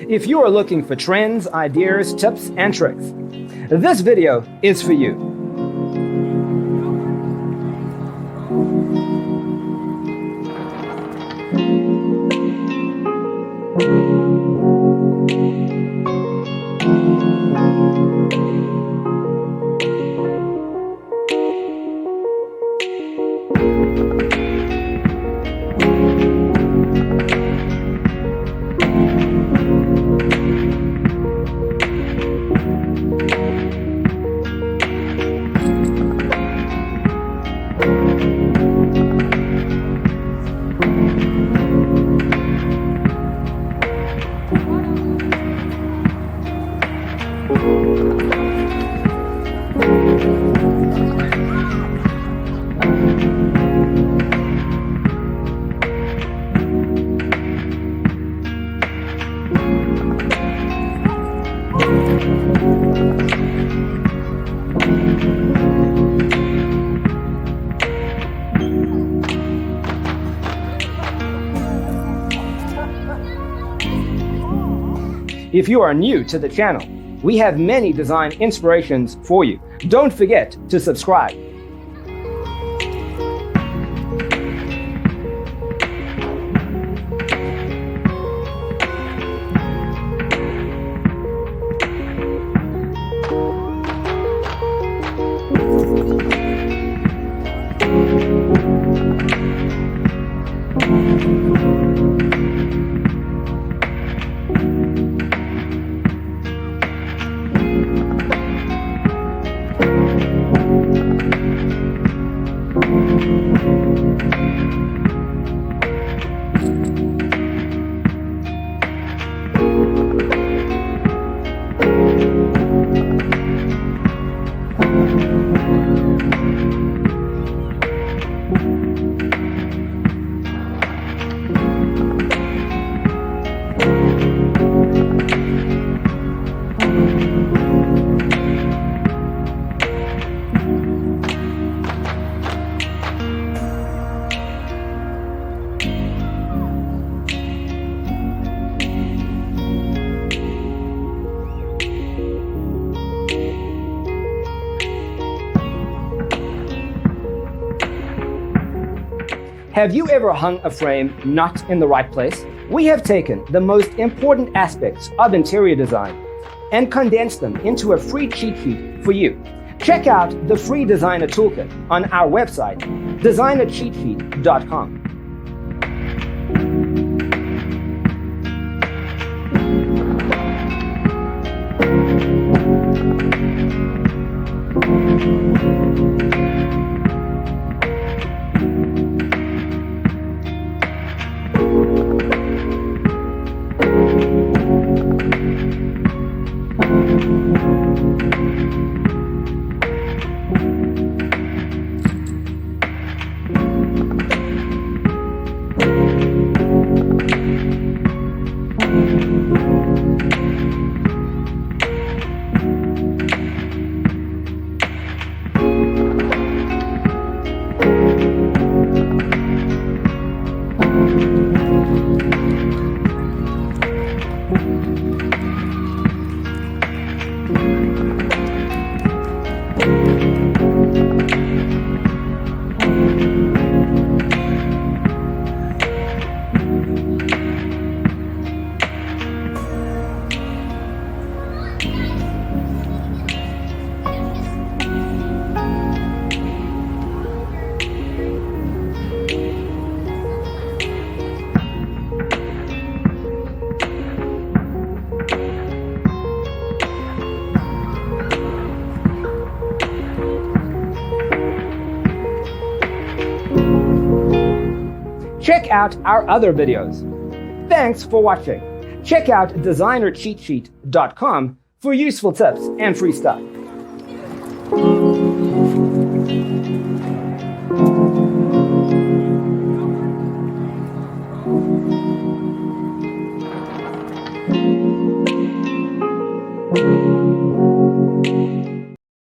If you are looking for trends, ideas, tips, and tricks, this video is for you. If you are new to the channel, we have many design inspirations for you. Don't forget to subscribe. Have you ever hung a frame not in the right place? We have taken the most important aspects of interior design and condensed them into a free cheat sheet for you. Check out the free designer toolkit on our website, designercheatsheet.com. Check out our other videos. Thanks for watching. Check out designercheatsheet.com for useful tips and free stuff.